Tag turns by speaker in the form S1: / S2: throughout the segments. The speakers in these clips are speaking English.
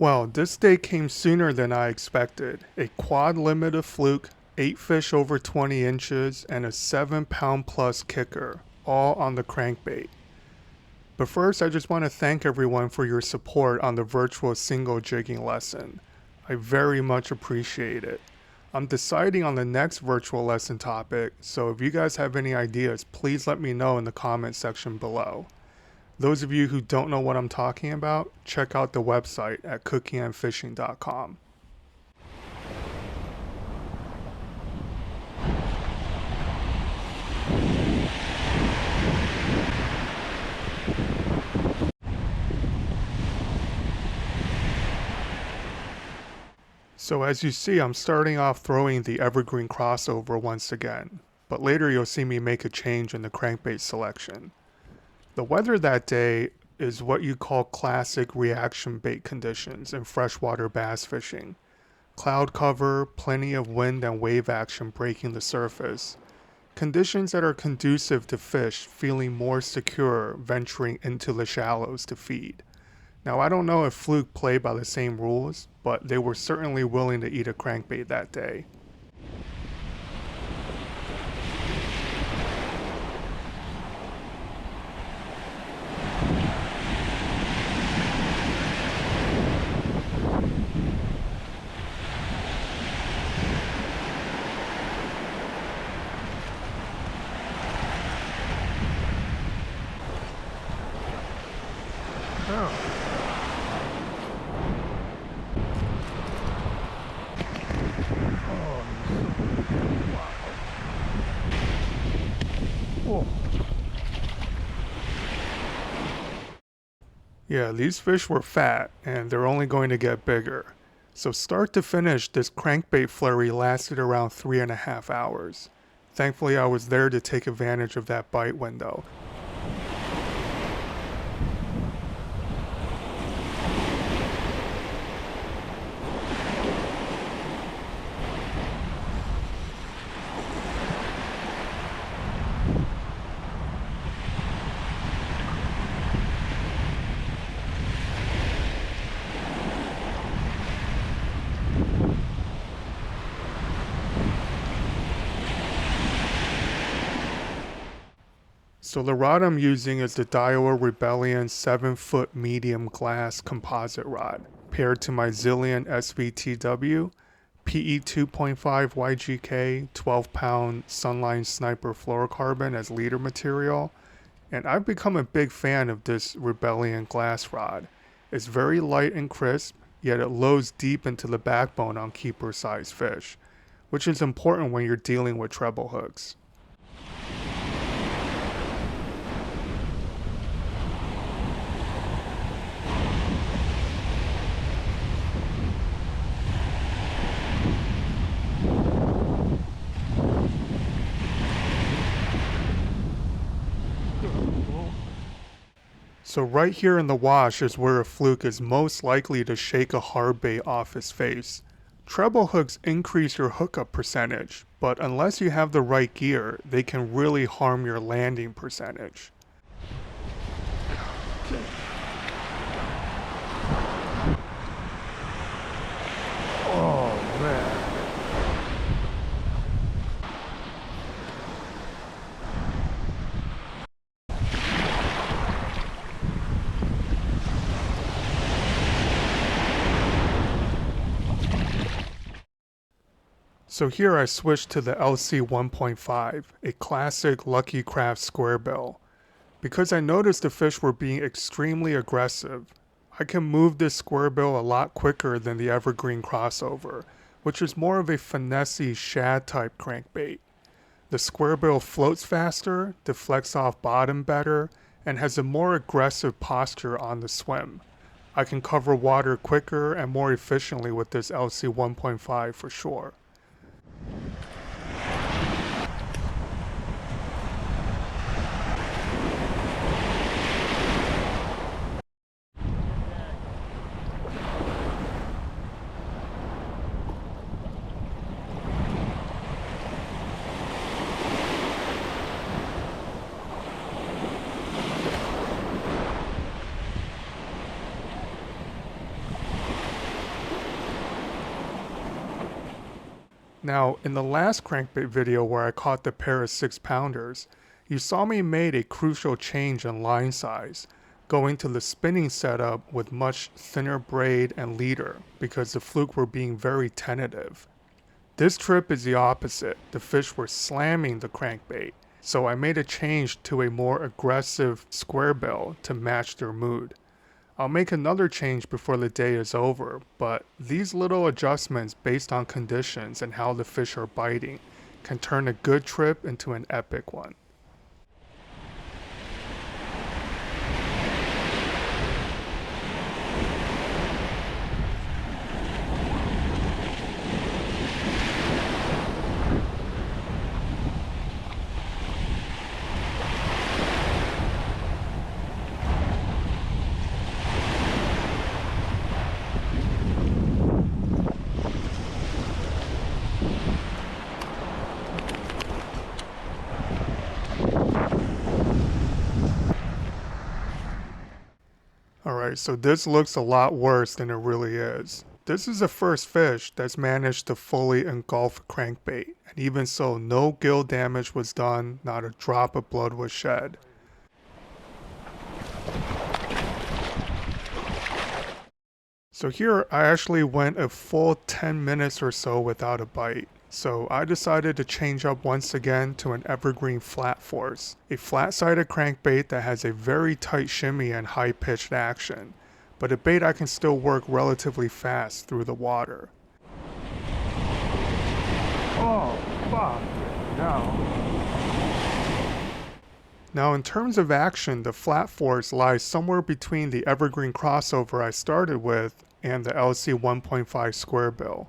S1: Well, this day came sooner than I expected. A quad limit of fluke, 8 fish over 20 inches, and a 7-pound plus kicker, all on the crankbait. But first, I just want to thank everyone for your support on the virtual single jigging lesson. I very much appreciate it. I'm deciding on the next virtual lesson topic, so if you guys have any ideas, please let me know in the comment section below. Those of you who don't know what I'm talking about, check out the website at cookieandfishing.com. So as you see, I'm starting off throwing the Evergreen crossover once again, but later you'll see me make a change in the crankbait selection. The weather that day is what you call classic reaction bait conditions in freshwater bass fishing. Cloud cover, plenty of wind and wave action breaking the surface. Conditions that are conducive to fish feeling more secure venturing into the shallows to feed. Now I don't know if fluke played by the same rules, but they were certainly willing to eat a crankbait that day. Yeah, these fish were fat, and they're only going to get bigger. So start to finish, this crankbait flurry lasted around 3.5 hours. Thankfully, I was there to take advantage of that bite window. So the rod I'm using is the Daiwa Rebellion 7-foot medium glass composite rod, paired to my Zillion SVTW, PE 2.5 YGK 12-pound Sunline Sniper fluorocarbon as leader material, and I've become a big fan of this Rebellion glass rod. It's very light and crisp, yet it loads deep into the backbone on keeper-sized fish, which is important when you're dealing with treble hooks. So right here in the wash is where a fluke is most likely to shake a hard bait off his face. Treble hooks increase your hookup percentage, but unless you have the right gear, they can really harm your landing percentage. Oh man. So here I switched to the LC 1.5, a classic Lucky Craft square bill. Because I noticed the fish were being extremely aggressive, I can move this square bill a lot quicker than the Evergreen crossover, which is more of a finessey shad type crankbait. The square bill floats faster, deflects off bottom better, and has a more aggressive posture on the swim. I can cover water quicker and more efficiently with this LC 1.5 for sure. Now, in the last crankbait video where I caught the pair of 6-pounders, you saw me made a crucial change in line size, going to the spinning setup with much thinner braid and leader because the fluke were being very tentative. This trip is the opposite. The fish were slamming the crankbait, so I made a change to a more aggressive square bill to match their mood. I'll make another change before the day is over, but these little adjustments based on conditions and how the fish are biting can turn a good trip into an epic one. Alright, so this looks a lot worse than it really is. This is the first fish that's managed to fully engulf a crankbait, and even so, no gill damage was done, not a drop of blood was shed. So here I actually went a full 10 minutes or so without a bite. So I decided to change up once again to an Evergreen flat force, a flat-sided crankbait that has a very tight shimmy and high-pitched action, but a bait I can still work relatively fast through the water. Oh, fuck, no. Now in terms of action, the flat force lies somewhere between the Evergreen crossover I started with and the LC 1.5 square bill.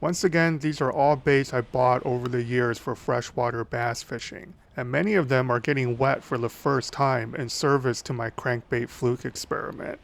S1: Once again, these are all baits I bought over the years for freshwater bass fishing, and many of them are getting wet for the first time in service to my crankbait fluke experiment.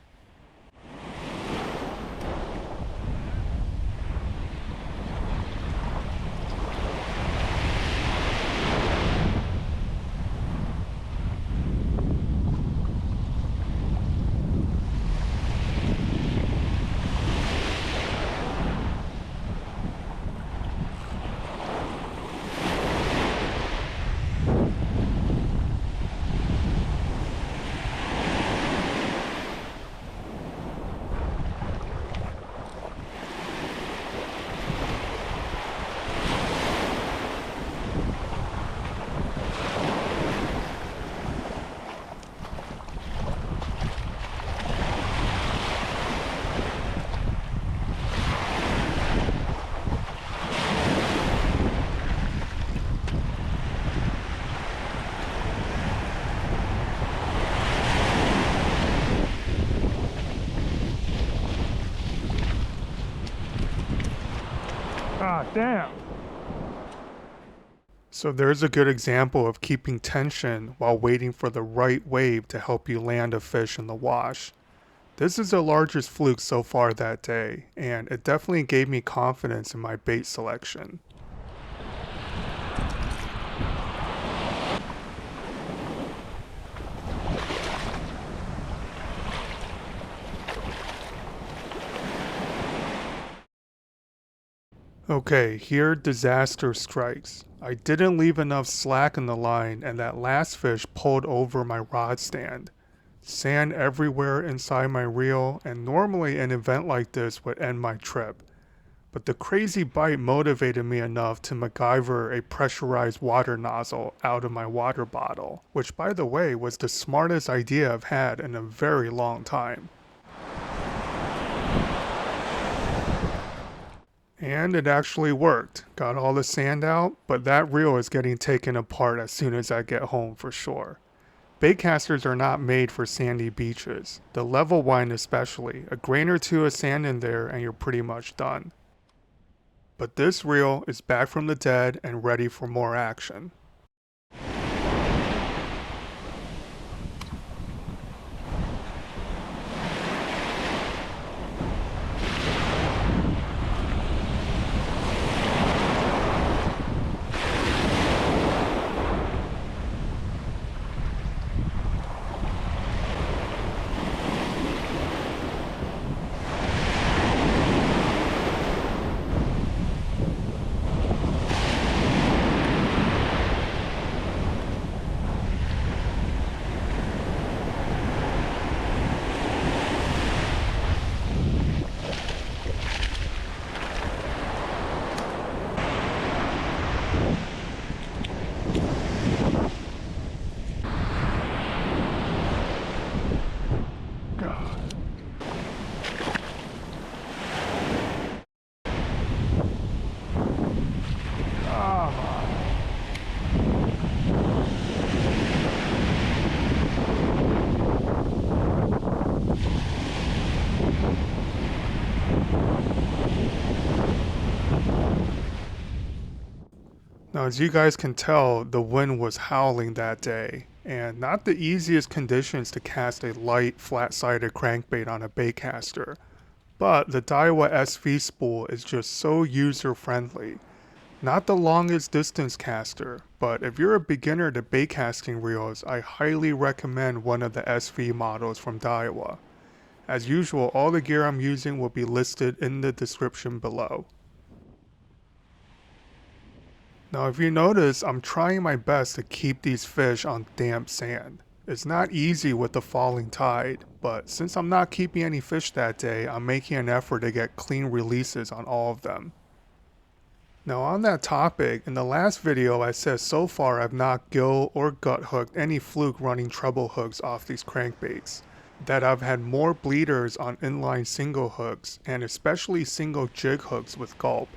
S1: Ah, damn. So there's a good example of keeping tension while waiting for the right wave to help you land a fish in the wash. This is the largest fluke so far that day, and it definitely gave me confidence in my bait selection. Okay, here disaster strikes. I didn't leave enough slack in the line and that last fish pulled over my rod stand. Sand everywhere inside my reel, and normally an event like this would end my trip. But the crazy bite motivated me enough to MacGyver a pressurized water nozzle out of my water bottle, which by the way was the smartest idea I've had in a very long time. And it actually worked. Got all the sand out, but that reel is getting taken apart as soon as I get home for sure. Baitcasters are not made for sandy beaches. The level wine especially. A grain or two of sand in there and you're pretty much done. But this reel is back from the dead and ready for more action. Now, as you guys can tell, the wind was howling that day, and not the easiest conditions to cast a light, flat-sided crankbait on a baitcaster. But the Daiwa SV spool is just so user-friendly. Not the longest distance caster, but if you're a beginner to baitcasting reels, I highly recommend one of the SV models from Daiwa. As usual, all the gear I'm using will be listed in the description below. Now if you notice, I'm trying my best to keep these fish on damp sand. It's not easy with the falling tide, but since I'm not keeping any fish that day, I'm making an effort to get clean releases on all of them. Now on that topic, in the last video I said so far I've not gill or gut hooked any fluke running treble hooks off these crankbaits. That I've had more bleeders on inline single hooks, and especially single jig hooks with gulp.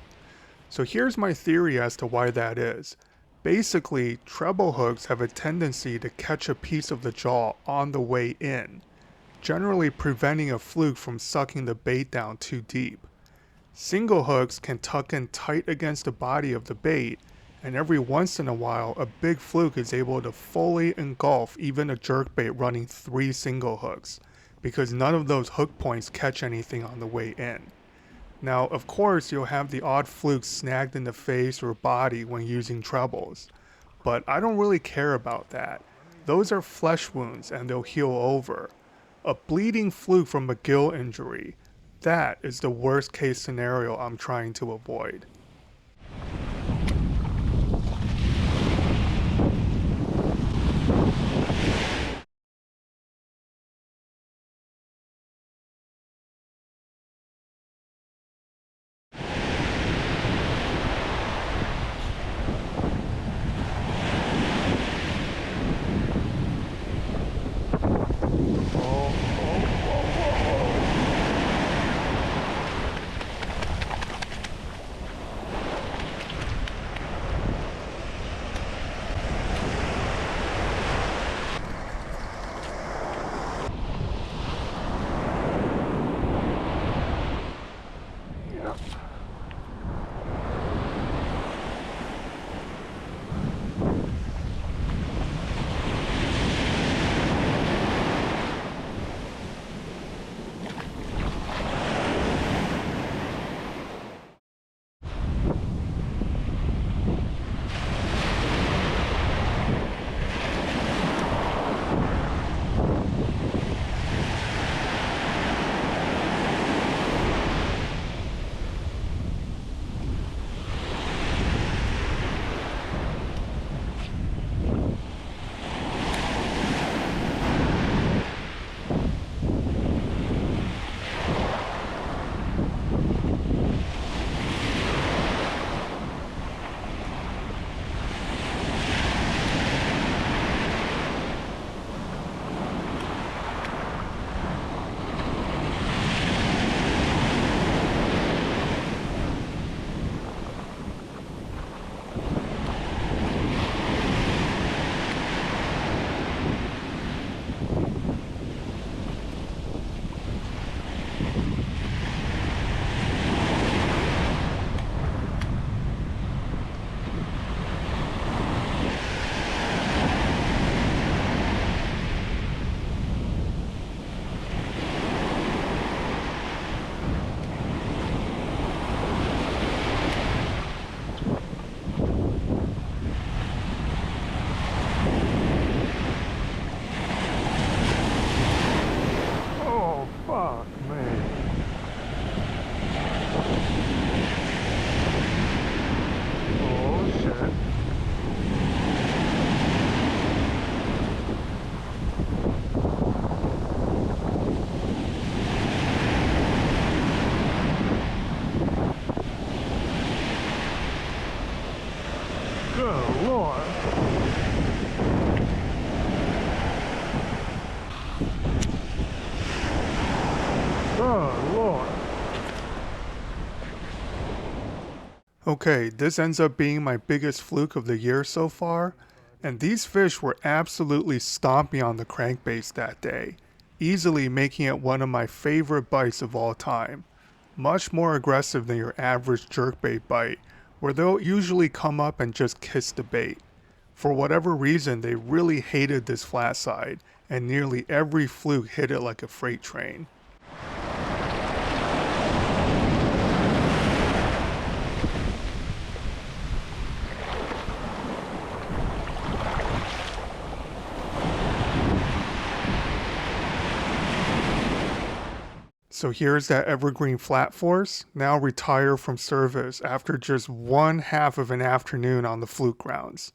S1: So here's my theory as to why that is. Basically, treble hooks have a tendency to catch a piece of the jaw on the way in, generally preventing a fluke from sucking the bait down too deep. Single hooks can tuck in tight against the body of the bait, and every once in a while a big fluke is able to fully engulf even a jerkbait running 3 single hooks, because none of those hook points catch anything on the way in. Now, of course, you'll have the odd fluke snagged in the face or body when using trebles, but I don't really care about that. Those are flesh wounds and they'll heal over. A bleeding fluke from a gill injury, that is the worst case scenario I'm trying to avoid. Okay, this ends up being my biggest fluke of the year so far, and these fish were absolutely stomping on the crankbaits that day, easily making it one of my favorite bites of all time. Much more aggressive than your average jerkbait bite, where they'll usually come up and just kiss the bait. For whatever reason, they really hated this flat side, and nearly every fluke hit it like a freight train. So here's that Evergreen Flat Force, now retired from service after just one half of an afternoon on the fluke grounds.